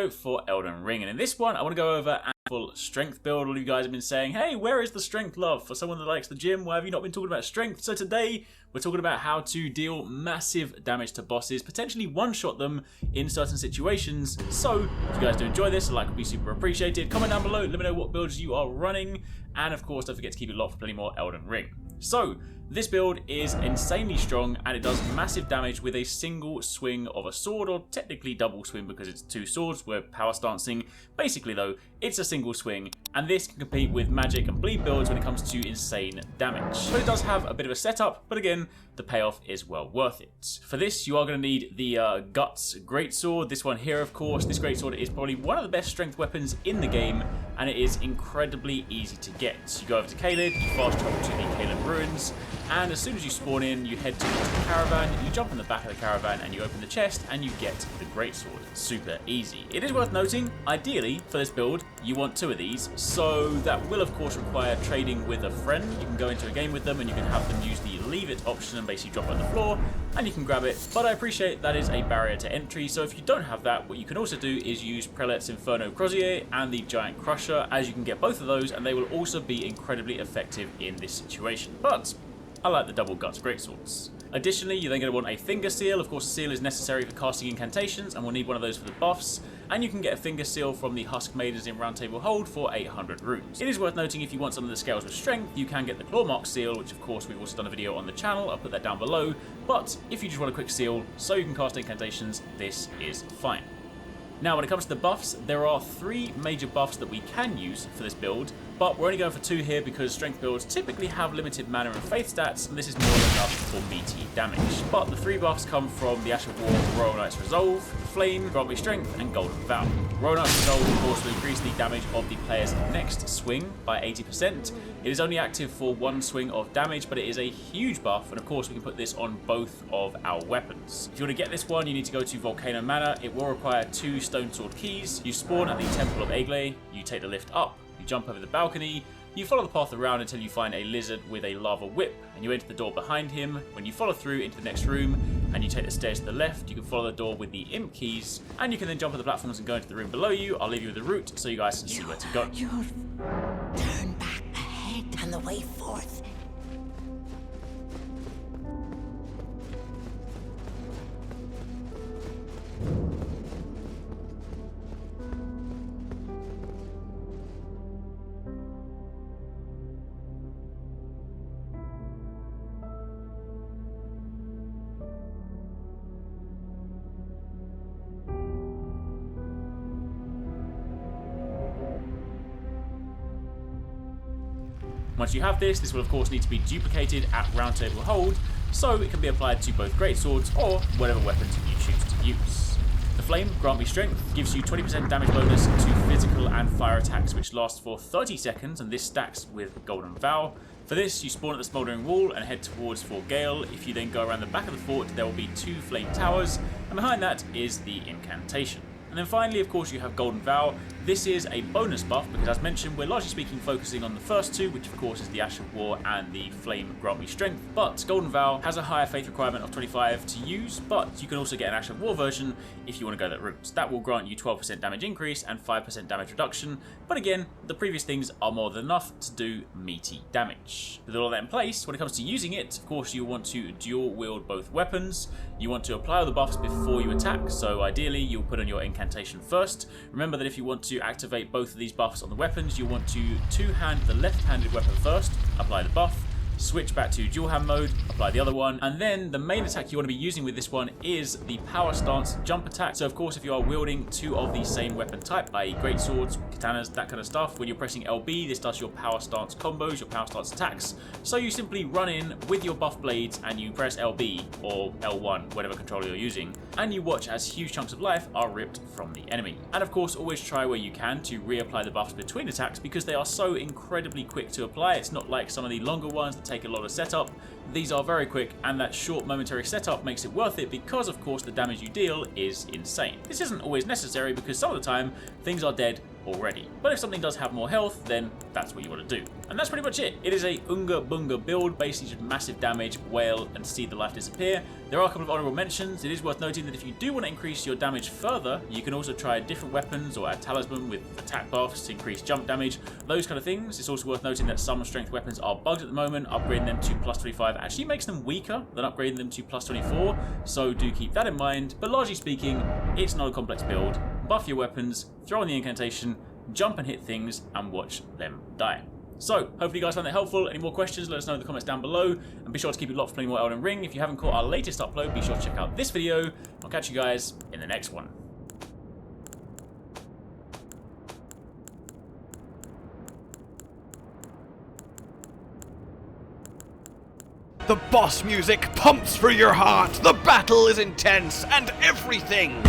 video for Elden Ring, and in this one I want to go over a full strength build. All of you guys have been saying, hey, where is the strength love? For someone that likes the gym, why have you not been talking about strength? So today we're talking about how to deal massive damage to bosses, potentially one-shot them in certain situations. So if you guys do enjoy this, a like would be super appreciated. Comment down below, let me know what builds you are running, and of course don't forget to keep it locked for plenty more Elden Ring. So this build is insanely strong and it does massive damage with a single swing of a sword, or technically double swing because it's two swords. We're power stancing. Basically though, it's a single swing, and this can compete with magic and bleed builds when it comes to insane damage. So it does have a bit of a setup, but again, the payoff is well worth it. For this, you are going to need the Guts Greatsword. This one here, of course. This Greatsword is probably one of the best strength weapons in the game, and it is incredibly easy to get. You go over to Caelid, you fast travel to the Caelid Ruins, and as soon as you spawn in, you head towards the caravan, you jump in the back of the caravan, and you open the chest, and you get the Greatsword. Super easy. It is worth noting, ideally, for this build, you want two of these, so that will of course require trading with a friend. You can go into a game with them, and you can have them use the leave it option and basically drop it on the floor, and you can grab it, but I appreciate that is a barrier to entry, so if you don't have that, what you can also do is use Prelate's Inferno Crozier and the Giant Crusher, as you can get both of those, and they will also be incredibly effective in this situation. But I like the double Guts Greatswords. Additionally, you're then going to want a Finger Seal. Of course, a seal is necessary for casting incantations, and we'll need one of those for the buffs. And you can get a Finger Seal from the Husk Maidens in Round Table Hold for 800 runes. It is worth noting, if you want some of the scales with strength, you can get the Clawmark Seal, which of course we've also done a video on the channel. I'll put that down below. But if you just want a quick seal so you can cast incantations, this is fine. Now, when it comes to the buffs, there are three major buffs that we can use for this build, but we're only going for two here because strength builds typically have limited mana and faith stats, and this is more than enough for meaty damage. But the three buffs come from the Ash of War, Royal Knight's Resolve, Flame, Grant Me Strength, and Golden Vow. Royal Knight's Resolve, of course, will increase the damage of the player's next swing by 80%. It is only active for one swing of damage, but it is a huge buff, and of course we can put this on both of our weapons. If you want to get this one, you need to go to Volcano Manor. It will require 2 Stone Sword keys. You spawn at the Temple of Agley, you take the lift up, you jump over the balcony, you follow the path around until you find a lizard with a lava whip, and you enter the door behind him. When you follow through into the next room, and you take the stairs to the left, you can follow the door with the imp keys, and you can then jump on the platforms and go into the room below you. I'll leave you with the route so you guys can see where to go. Turn back ahead and the way forth. Once you have this will of course need to be duplicated at Round Table Hold, so it can be applied to both Greatswords or whatever weapons you choose to use. The Flame, Grant Me Strength, gives you 20% damage bonus to physical and fire attacks, which last for 30 seconds, and this stacks with Golden Vow. For this, you spawn at the Smouldering Wall and head towards Fort Gale. If you then go around the back of the fort, there will be 2 Flame Towers, and behind that is the incantation. And then finally, of course, you have Golden Vow. This is a bonus buff because, as mentioned, we're largely speaking focusing on the first two, which of course is the Ash of War and the Flame Grant Me Strength. But Golden Vow has a higher faith requirement of 25 to use, but you can also get an Ash of War version if you want to go that route. That will grant you 12% damage increase and 5% damage reduction, but again, the previous things are more than enough to do meaty damage. With all that in place, when it comes to using it, of course you want to dual wield both weapons. You want to apply all the buffs before you attack, so ideally you'll put on your incantation first. Remember that if you want to activate both of these buffs on the weapons, you want to two-hand the left-handed weapon first, apply the buff, switch back to dual hand mode, apply the other one, and then the main attack you want to be using with this one is the power stance jump attack. So of course if you are wielding two of the same weapon type, i.e. great swords, katanas, that kind of stuff, when you're pressing LB, this does your power stance combos, your power stance attacks. So you simply run in with your buff blades and you press LB or L1, whatever controller you're using, and you watch as huge chunks of life are ripped from the enemy. And of course always try where you can to reapply the buffs between attacks because they are so incredibly quick to apply. It's not like some of the longer ones that take a lot of setup. These are very quick, and that short momentary setup makes it worth it because of course the damage you deal is insane. This isn't always necessary because some of the time things are dead already. But if something does have more health, then that's what you want to do. And that's pretty much it. It is a Unga Bunga build, basically just massive damage, wail, and see the life disappear. There are a couple of honorable mentions. It is worth noting that if you do want to increase your damage further, you can also try different weapons or add talisman with attack buffs to increase jump damage, those kind of things. It's also worth noting that some strength weapons are bugged at the moment. Upgrading them to plus 25 actually makes them weaker than upgrading them to plus 24, so do keep that in mind. But largely speaking, it's not a complex build. Buff your weapons, throw in the incantation, jump and hit things, and watch them die. So, hopefully you guys found that helpful. Any more questions, let us know in the comments down below. And be sure to keep it locked for plenty more Elden Ring. If you haven't caught our latest upload, be sure to check out this video. I'll catch you guys in the next one. The boss music pumps through your heart, the battle is intense, and everything